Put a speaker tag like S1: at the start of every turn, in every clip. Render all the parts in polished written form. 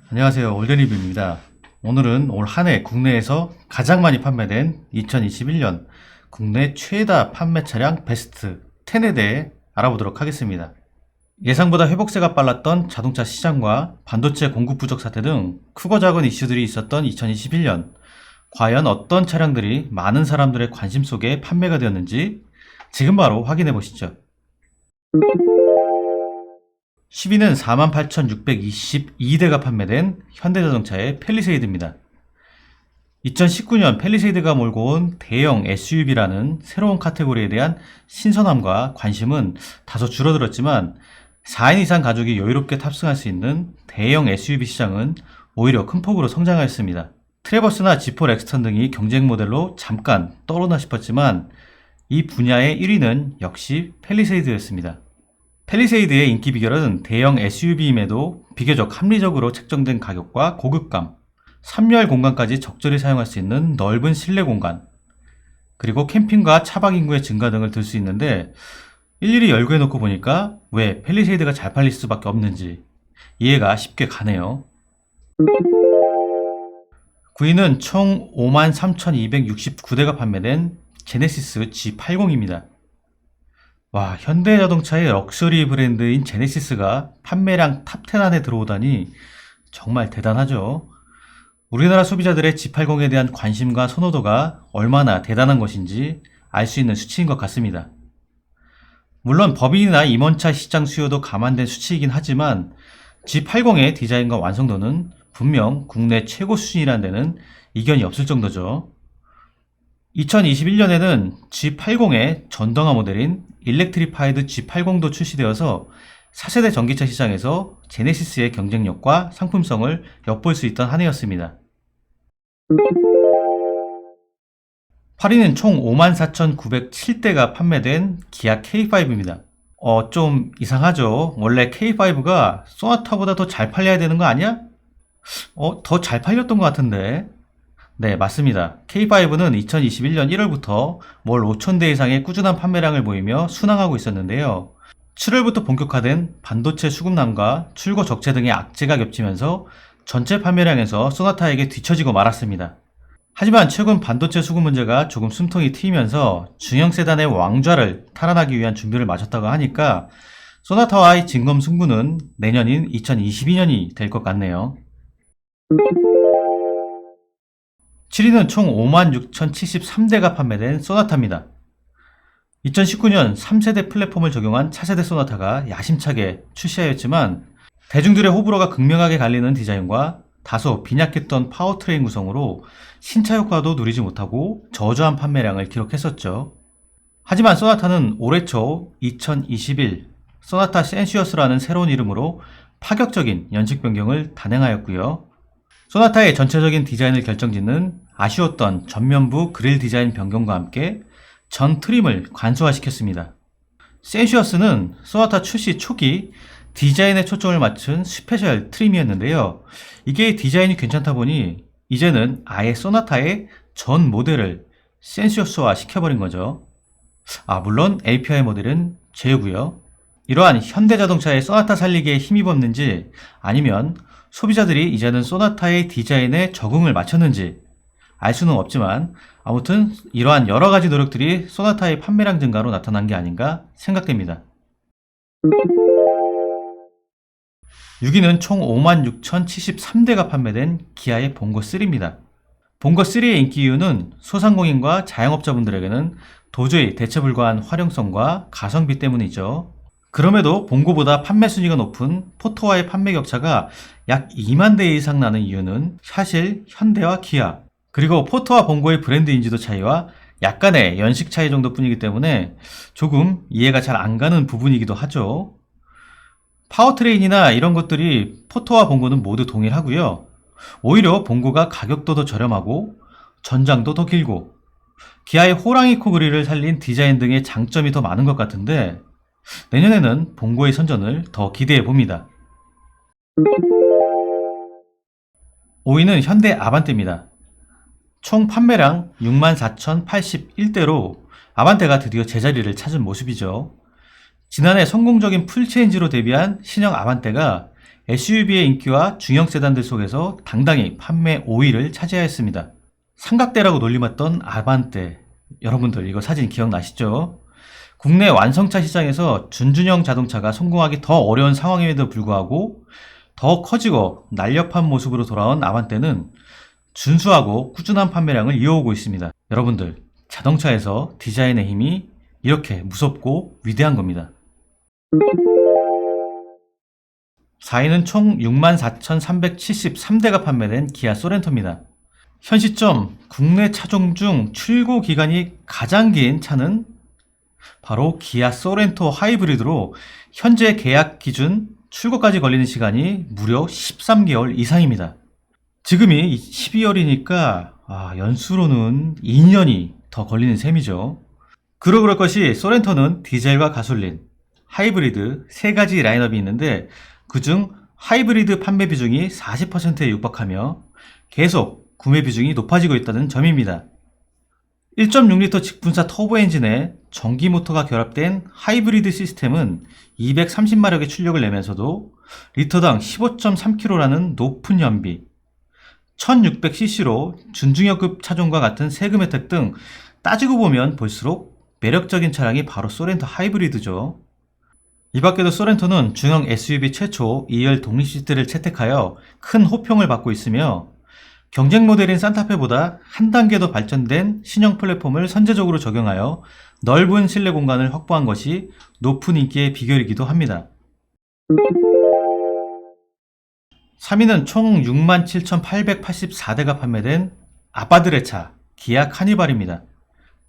S1: 안녕하세요. 올드리뷰입니다. 오늘은 올 한 해 국내에서 가장 많이 판매된 2021년 국내 최다 판매 차량 베스트 10에 대해 알아보도록 하겠습니다. 예상보다 회복세가 빨랐던 자동차 시장과 반도체 공급 부족 사태 등 크고 작은 이슈들이 있었던 2021년, 과연 어떤 차량들이 많은 사람들의 관심 속에 판매가 되었는지 지금 바로 확인해 보시죠. 10위는 48,622대가 판매된 현대자동차의 팰리세이드입니다. 2019년 팰리세이드가 몰고 온 대형 SUV라는 새로운 카테고리에 대한 신선함과 관심은 다소 줄어들었지만 4인 이상 가족이 여유롭게 탑승할 수 있는 대형 SUV 시장은 오히려 큰 폭으로 성장하였습니다. 트래버스나 지포 렉스턴 등이 경쟁 모델로 잠깐 떠오르나 싶었지만 이 분야의 1위는 역시 팰리세이드였습니다. 팰리세이드의 인기 비결은 대형 SUV임에도 비교적 합리적으로 책정된 가격과 고급감, 3열 공간까지 적절히 사용할 수 있는 넓은 실내 공간, 그리고 캠핑과 차박 인구의 증가 등을 들 수 있는데 일일이 열거해 놓고 보니까 왜 팰리세이드가 잘 팔릴 수밖에 없는지 이해가 쉽게 가네요. 9위는 총 53,269대가 판매된 제네시스 G80입니다. 와, 현대자동차의 럭셔리 브랜드인 제네시스가 판매량 탑10 안에 들어오다니 정말 대단하죠. 우리나라 소비자들의 G80에 대한 관심과 선호도가 얼마나 대단한 것인지 알 수 있는 수치인 것 같습니다. 물론 법인이나 임원차 시장 수요도 감안된 수치이긴 하지만 G80의 디자인과 완성도는 분명 국내 최고 수준이라는 데는 이견이 없을 정도죠. 2021년에는 G80의 전동화 모델인 일렉트리파이드 G80도 출시되어서 4세대 전기차 시장에서 제네시스의 경쟁력과 상품성을 엿볼 수 있던 한 해였습니다. 8위는 총 54,907대가 판매된 기아 K5입니다. 좀 이상하죠. 원래 K5가 소나타보다 더 잘 팔려야 되는 거 아니야? 더 잘 팔렸던 것 같은데. 네, 맞습니다. K5는 2021년 1월부터 월 5,000대 이상의 꾸준한 판매량을 보이며 순항하고 있었는데요. 7월부터 본격화된 반도체 수급난과 출고 적체 등의 악재가 겹치면서 전체 판매량에서 소나타에게 뒤처지고 말았습니다. 하지만 최근 반도체 수급 문제가 조금 숨통이 트이면서 중형 세단의 왕좌를 탈환하기 위한 준비를 마쳤다고 하니까 소나타와의 진검승부는 내년인 2022년이 될 것 같네요. 7위는 총 56,073대가 판매된 소나타입니다. 2019년 3세대 플랫폼을 적용한 차세대 소나타가 야심차게 출시하였지만 대중들의 호불호가 극명하게 갈리는 디자인과 다소 빈약했던 파워트레인 구성으로 신차 효과도 누리지 못하고 저조한 판매량을 기록했었죠. 하지만 소나타는 올해 초 2021 소나타 센시어스라는 새로운 이름으로 파격적인 연식 변경을 단행하였고요. 소나타의 전체적인 디자인을 결정짓는 아쉬웠던 전면부 그릴 디자인 변경과 함께 전 트림을 간소화시켰습니다. 센시어스는 소나타 출시 초기 디자인에 초점을 맞춘 스페셜 트림이었는데요. 이게 디자인이 괜찮다 보니 이제는 아예 소나타의 전 모델을 센시어스화 시켜버린 거죠. 물론 API 모델은 제외고요. 이러한 현대자동차의 소나타 살리기에 힘입었는지 아니면 소비자들이 이제는 소나타의 디자인에 적응을 마쳤는지 알 수는 없지만 아무튼 이러한 여러가지 노력들이 소나타의 판매량 증가로 나타난 게 아닌가 생각됩니다. 6위는 총 56,073대가 판매된 기아의 봉고3입니다. 봉고3의 인기 이유는 소상공인과 자영업자분들에게는 도저히 대체 불가한 활용성과 가성비 때문이죠. 그럼에도 봉고보다 판매 순위가 높은 포토와의 판매 격차가 약 2만 대 이상 나는 이유는 사실 현대와 기아, 그리고 포토와 봉고의 브랜드 인지도 차이와 약간의 연식 차이 정도뿐이기 때문에 조금 이해가 잘 안 가는 부분이기도 하죠. 파워트레인이나 이런 것들이 포토와 봉고는 모두 동일하고요. 오히려 봉고가 가격도 더 저렴하고 전장도 더 길고 기아의 호랑이 코 그릴을 살린 디자인 등의 장점이 더 많은 것 같은데 내년에는 봉고의 선전을 더 기대해 봅니다. 5위는 현대 아반떼입니다. 총 판매량 64,081대로 아반떼가 드디어 제자리를 찾은 모습이죠. 지난해 성공적인 풀체인지로 데뷔한 신형 아반떼가 SUV의 인기와 중형 세단들 속에서 당당히 판매 5위를 차지하였습니다. 삼각대라고 놀림했던 아반떼, 여러분들 이거 사진 기억나시죠? 국내 완성차 시장에서 준준형 자동차가 성공하기 더 어려운 상황임에도 불구하고 더 커지고 날렵한 모습으로 돌아온 아반떼는 준수하고 꾸준한 판매량을 이어오고 있습니다. 여러분들, 자동차에서 디자인의 힘이 이렇게 무섭고 위대한 겁니다. 4위는 총 64,373대가 판매된 기아 소렌토입니다. 현 시점 국내 차종 중 출고 기간이 가장 긴 차는 바로 기아 소렌토 하이브리드로 현재 계약 기준 출고까지 걸리는 시간이 무려 13개월 이상입니다. 지금이 12월이니까 연수로는 2년이 더 걸리는 셈이죠. 그럴 것이 소렌토는 디젤과 가솔린, 하이브리드 세 가지 라인업이 있는데 그중 하이브리드 판매 비중이 40%에 육박하며 계속 구매 비중이 높아지고 있다는 점입니다. 1.6L 직분사 터보 엔진에 전기 모터가 결합된 하이브리드 시스템은 230마력의 출력을 내면서도 리터당 15.3km라는 높은 연비, 1600cc로 준중형급 차종과 같은 세금 혜택 등 따지고 보면 볼수록 매력적인 차량이 바로 소렌토 하이브리드죠. 이 밖에도 소렌토는 중형 SUV 최초 2열 독립 시트를 채택하여 큰 호평을 받고 있으며 경쟁 모델인 산타페보다 한 단계 더 발전된 신형 플랫폼을 선제적으로 적용하여 넓은 실내 공간을 확보한 것이 높은 인기의 비결이기도 합니다. 3위는 총 67,884대가 판매된 아빠들의 차, 기아 카니발입니다.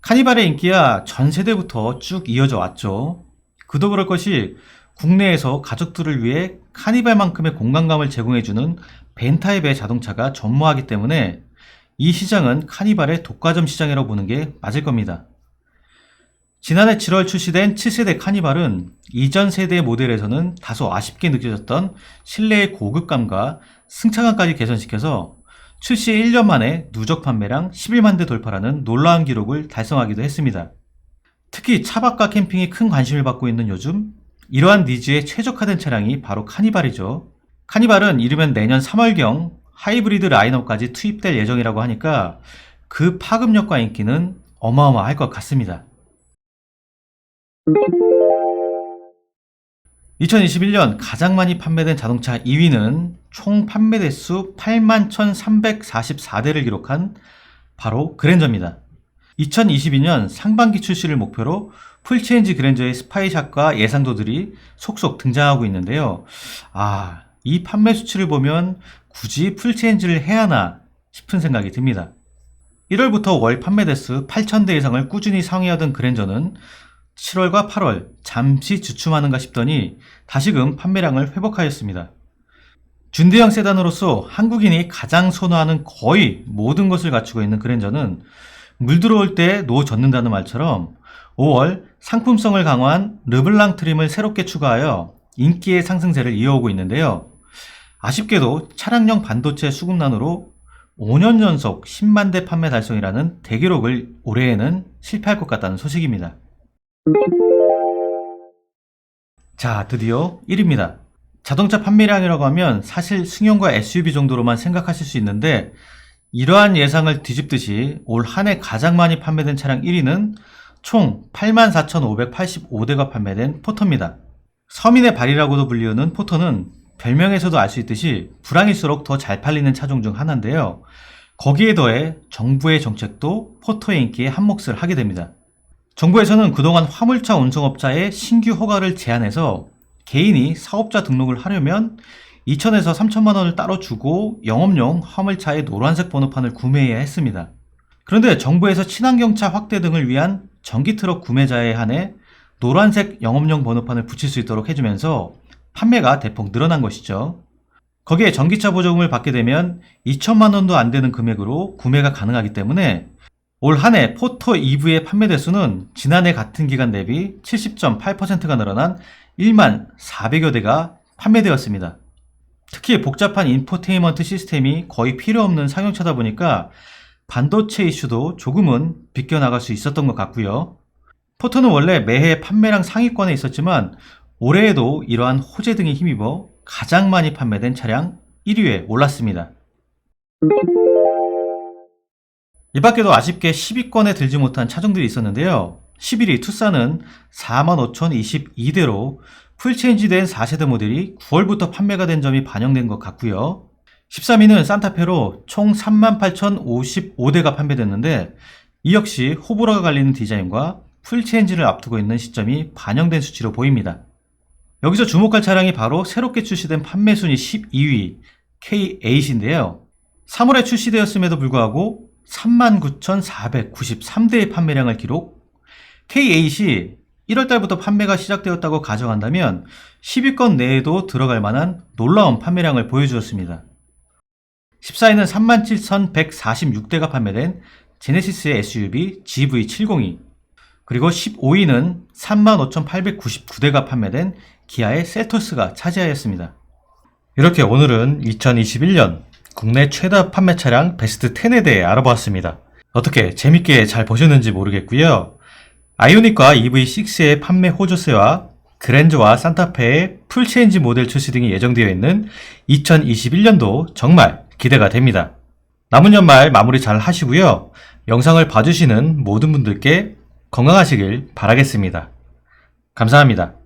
S1: 카니발의 인기야 전 세대부터 쭉 이어져 왔죠. 그도 그럴 것이 국내에서 가족들을 위해 카니발만큼의 공간감을 제공해주는 벤타입의 자동차가 전무하기 때문에 이 시장은 카니발의 독과점 시장이라고 보는 게 맞을 겁니다. 지난해 7월 출시된 7세대 카니발은 이전 세대 모델에서는 다소 아쉽게 느껴졌던 실내의 고급감과 승차감까지 개선시켜서 출시 1년 만에 누적 판매량 11만 대 돌파라는 놀라운 기록을 달성하기도 했습니다. 특히 차박과 캠핑이 큰 관심을 받고 있는 요즘 이러한 니즈에 최적화된 차량이 바로 카니발이죠. 카니발은 이르면 내년 3월경 하이브리드 라인업까지 투입될 예정이라고 하니까 그 파급력과 인기는 어마어마할 것 같습니다. 2021년 가장 많이 판매된 자동차 2위는 총 판매 대수 81,344대를 기록한 바로 그랜저입니다. 2022년 상반기 출시를 목표로 풀체인지 그랜저의 스파이샷과 예상도들이 속속 등장하고 있는데요. 이 판매 수치를 보면 굳이 풀체인지를 해야 하나 싶은 생각이 듭니다. 1월부터 월 판매 대수 8,000대 이상을 꾸준히 상회하던 그랜저는 7월과 8월 잠시 주춤하는가 싶더니 다시금 판매량을 회복하였습니다. 준대형 세단으로서 한국인이 가장 선호하는 거의 모든 것을 갖추고 있는 그랜저는 물 들어올 때 노 젖는다는 말처럼 5월 상품성을 강화한 르블랑 트림을 새롭게 추가하여 인기의 상승세를 이어오고 있는데요. 아쉽게도 차량용 반도체 수급난으로 5년 연속 10만 대 판매 달성이라는 대기록을 올해에는 실패할 것 같다는 소식입니다. 자, 드디어 1위입니다. 자동차 판매량이라고 하면 사실 승용과 SUV 정도로만 생각하실 수 있는데 이러한 예상을 뒤집듯이 올 한 해 가장 많이 판매된 차량 1위는 총 84,585대가 판매된 포터입니다. 서민의 발이라고도 불리우는 포터는 별명에서도 알 수 있듯이 불황일수록 더 잘 팔리는 차종 중 하나인데요. 거기에 더해 정부의 정책도 포터의 인기에 한몫을 하게 됩니다. 정부에서는 그동안 화물차 운송업자의 신규 허가를 제한해서 개인이 사업자 등록을 하려면 2천에서 3천만 원을 따로 주고 영업용 화물차의 노란색 번호판을 구매해야 했습니다. 그런데 정부에서 친환경차 확대 등을 위한 전기트럭 구매자에 한해 노란색 영업용 번호판을 붙일 수 있도록 해주면서 판매가 대폭 늘어난 것이죠. 거기에 전기차 보조금을 받게 되면 2천만 원도 안 되는 금액으로 구매가 가능하기 때문에 올 한 해 포터 EV의 판매 대수는 지난해 같은 기간 대비 70.8%가 늘어난 1만 400여 대가 판매되었습니다. 특히 복잡한 인포테인먼트 시스템이 거의 필요 없는 상용차다 보니까 반도체 이슈도 조금은 비껴나갈 수 있었던 것 같고요. 포터는 원래 매해 판매량 상위권에 있었지만 올해에도 이러한 호재 등에 힘입어 가장 많이 판매된 차량 1위에 올랐습니다. 이 밖에도 아쉽게 10위권에 들지 못한 차종들이 있었는데요. 11위 투싼은 45,022대로 풀체인지된 4세대 모델이 9월부터 판매가 된 점이 반영된 것 같고요. 13위는 산타페로 총 38,055대가 판매됐는데 이 역시 호불호가 갈리는 디자인과 풀체인지를 앞두고 있는 시점이 반영된 수치로 보입니다. 여기서 주목할 차량이 바로 새롭게 출시된 판매 순위 12위 K8인데요. 3월에 출시되었음에도 불구하고 39,493대의 판매량을 기록. K8이 1월달부터 판매가 시작되었다고 가정한다면 10위권 내에도 들어갈 만한 놀라운 판매량을 보여주었습니다. 14위는 37,146대가 판매된 제네시스의 SUV GV702, 그리고 15위는 35,899대가 판매된 기아의 셀토스가 차지하였습니다. 이렇게 오늘은 2021년 국내 최다 판매 차량 베스트 10에 대해 알아보았습니다. 어떻게 재밌게 잘 보셨는지 모르겠고요. 아이오닉과 EV6의 판매 호조세와 그랜저와 산타페의 풀체인지 모델 출시 등이 예정되어 있는 2021년도 정말 기대가 됩니다. 남은 연말 마무리 잘 하시고요. 영상을 봐주시는 모든 분들께 건강하시길 바라겠습니다. 감사합니다.